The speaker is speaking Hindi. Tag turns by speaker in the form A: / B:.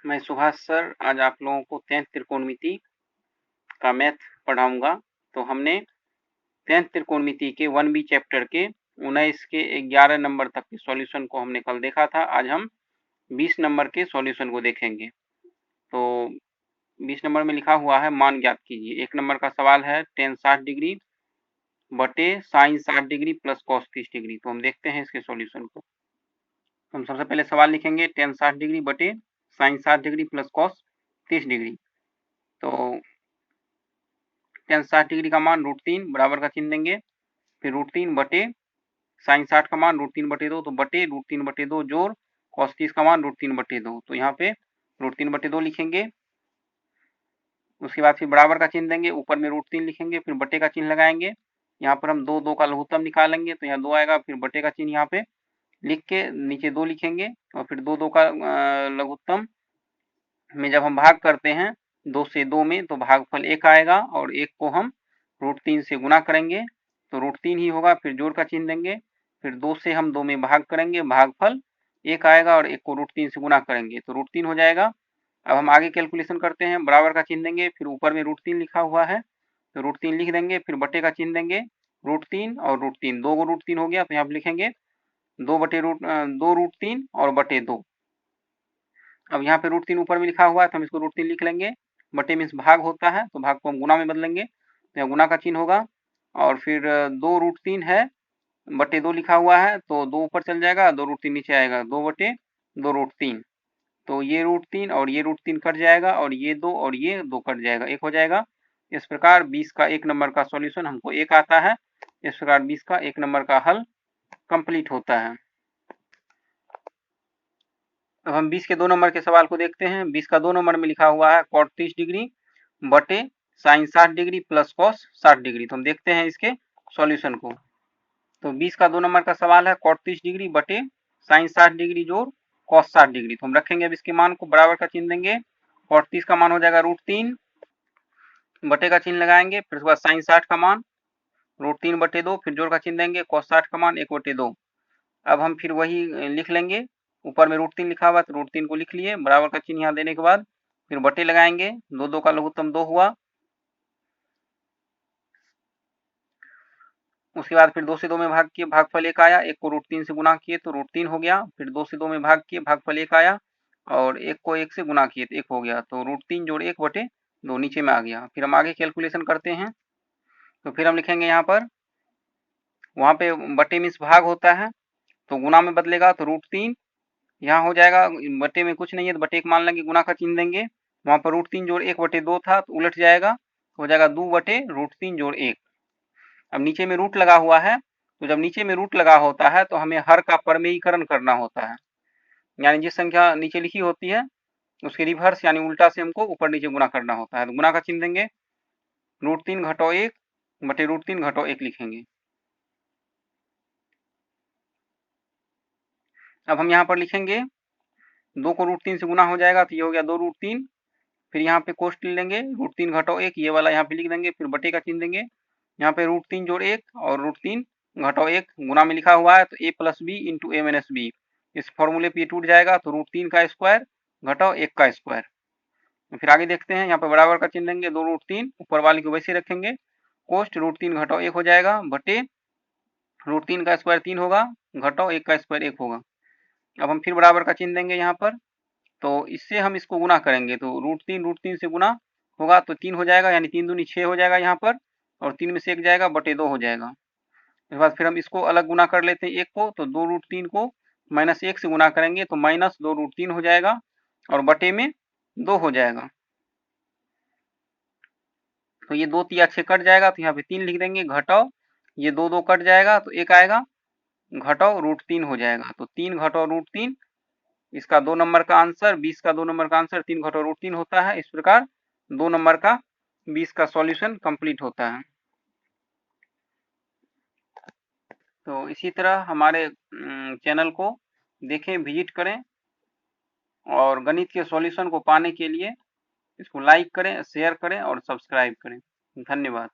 A: मैं सुभाष सर आज आप लोगों को 10th त्रिकोणमिति का मैथ पढ़ाऊंगा। तो हमने 10th त्रिकोणमिति के 1B चैप्टर के 19 के 11 नंबर तक के सॉल्यूशन को हमने कल देखा था। आज हम 20 नंबर के सॉल्यूशन को देखेंगे। तो 20 नंबर में लिखा हुआ है मान ज्ञात कीजिए। 1 नंबर का सवाल है tan 60 डिग्री बटे sin 60 degree plus cos 30 degree. तो हम देखते हैं इसके सॉल्यूशन को। तो हम सबसे पहले सवाल लिखेंगे tan 60 डिग्री बटे sin 60 degree plus cos 30 degree. तो tan 60 डिग्री का मान √3 बराबर का चिन्ह देंगे, फिर √3 बटे sin 60 का मान √3 बटे 2, तो बटे √3 बटे 2 जोड़ cos 30 का मान √3 बटे 2। तो यहाँ पे √3 बटे 2 लिखेंगे। उसके बाद फिर बराबर का चिन्ह देंगे, ऊपर में √3 लिखेंगे, फिर बटे का चिन्ह लगाएंगे। यहाँ पर हम 2 का लघुत्तम निकालेंगे, तो यहाँ 2 आएगा, फिर बटे का चिन्ह यहाँ पे लिख के नीचे 2 लिखेंगे, और फिर 2 का लघुत्तम में जब हम भाग करते हैं 2 से 2 में, तो भागफल 1 आएगा, और 1 को हम √3 से गुना करेंगे तो √3 ही होगा। फिर जोड़ का चिन्ह देंगे, फिर 2 से हम 2 में भाग करेंगे, भागफल 1 आएगा, और 1 को √3 से गुना करेंगे तो √3 हो जाएगा। अब हम आगे कैलकुलेशन करते हैं, बराबर का चिन्ह देंगे, फिर ऊपर में √3 लिखा हुआ है तो √3 लिख देंगे, फिर बटे का चिन्ह देंगे, √3 और √3, 2 को √3 हो गया, तो यहाँ पे लिखेंगे 2 √3 और बटे 2। अब यहाँ पे √3 ऊपर में लिखा हुआ है तो हम इसको √3 लिख लेंगे, बटे मीन्स भाग होता है तो भाग को हम गुना में बदलेंगे, तो यहाँ गुना का चिन्ह होगा, और फिर 2 √3 है बटे 2 लिखा हुआ है तो 2 ऊपर चल जाएगा, 2 √3 नीचे आएगा, 2 बटे 2 √3, तो ये √3 और ये √3 कट जाएगा, और ये 2 और ये 2 कट जाएगा, 1 हो जाएगा। इस प्रकार 20 का 1 नंबर का सॉल्यूशन हमको 1 आता है। इस प्रकार 20 का 1 नंबर का हल कंप्लीट होता है। अब हम 20 के 2 नंबर के सवाल को देखते हैं। 20 का 2 नंबर में लिखा हुआ है cot 30 डिग्री बटे sin 60 degree plus cos 60 degree. तो हम देखते हैं इसके सॉल्यूशन को। तो 20 का 2 नंबर का सवाल है cot 30 डिग्री बटे sin 60 डिग्री जोड़ cos 60 डिग्री। तो हम रखेंगे अब इसके मान को, बराबर का चिन्ह देंगे, cot 30 का मान हो जाएगा √3, बटे का चिन्ह लगाएंगे, फिर उसके बाद sin 60 का मान √3 बटे 2, फिर जोड़ का चिन्ह देंगे, cos 60 का मान 1 बटे 2। अब हम फिर वही लिख लेंगे, ऊपर में √3 लिखा हुआ तो √3 को लिख लिए, बराबर का चिन्ह यहाँ देने के बाद फिर बटे लगाएंगे, 2 का लघुत्तम 2 हुआ। उसके बाद फिर 2 से 2 में भाग किए, भागफल 1 आया, 1 को √3 से गुना किए तो √3 हो गया, फिर 2 से 2 में भाग किए, भागफल 1 आया, और 1 को 1 से गुना किए तो 1 हो गया, तो √3 जोड़ 1 बटे 2 नीचे में आ गया। फिर हम आगे कैलकुलेशन करते हैं, तो फिर हम लिखेंगे यहाँ पर, वहाँ पे बटे मीन्स भाग होता है तो गुना में बदलेगा, तो √3 यहाँ हो जाएगा, बटे में कुछ नहीं है तो बटे 1 मान लेंगे, गुना का चिन्ह देंगे, वहाँ पर √3 जोड़ 1 बटे 2 था तो उलट जाएगा, हो जाएगा 2 बटे √3 जोड़ 1। अब नीचे में रूट लगा हुआ है, तो जब नीचे में रूट लगा होता है तो हमें हर का परमेयीकरण करना होता है, यानी जिस संख्या नीचे लिखी होती है उसके रिवर्स यानी उल्टा से हमको ऊपर नीचे गुना करना होता है। तो गुना का चिन्ह देंगे, √3 घटाओ 1 बटे √3 घटाओ 1 लिखेंगे। अब हम यहाँ पर लिखेंगे, 2 को √3 से गुना हो जाएगा तो ये हो गया 2 √3, फिर यहाँ पे कोष्ट ले लेंगे, √3 घटाओ 1 ये वाला यहाँ पे लिख देंगे, फिर बटे का चिन्ह देंगे, यहाँ पे √3 जोड़ 1 और √3 घटाओ 1 गुना में लिखा हुआ है तो a plus B into a minus B, इस फॉर्मूले पे टूट जाएगा, तो √3 का स्क्वायर घटाओ 1 का स्क्वायर। फिर आगे देखते हैं, यहाँ पे बराबर का चिन्ह देंगे, 2 √3 ऊपर वाले को वैसे रखेंगे, कोष्ट √3 घटाओ 1 हो जाएगा, बटे √3 का स्क्वायर 3 होगा, घटाओ 1 का स्क्वायर 1 होगा। अब हम फिर बराबर का चिन्ह देंगे यहाँ पर, तो इससे हम इसको गुना करेंगे, तो √3 से गुना होगा तो 3 हो जाएगा, यानी 3 दूनी 6 हो जाएगा यहाँ पर, और 3 में से 1 जाएगा, बटे 2 हो जाएगा। इसके बाद फिर हम इसको अलग गुना कर लेते हैं 1 को, तो 2 √3 को -1 से गुना करेंगे तो -2 √3 हो जाएगा, और बटे में 2 हो जाएगा। तो ये 2 तिया 6 कट जाएगा, तो यहाँ पे 3 लिख देंगे, घटाओ ये 2 कट जाएगा तो 1 आएगा, घटाओ √3 हो जाएगा, तो 3 घटाओ √3, इसका 2 नंबर का आंसर, 20 का 2 नंबर का आंसर 3 घटाओ √3 होता है। इस प्रकार 2 नंबर का 20 का सॉल्यूशन कंप्लीट होता है। तो इसी तरह हमारे चैनल को देखें, विजिट करें, और गणित के सॉल्यूशन को पाने के लिए इसको लाइक करें, शेयर करें और सब्सक्राइब करें। धन्यवाद।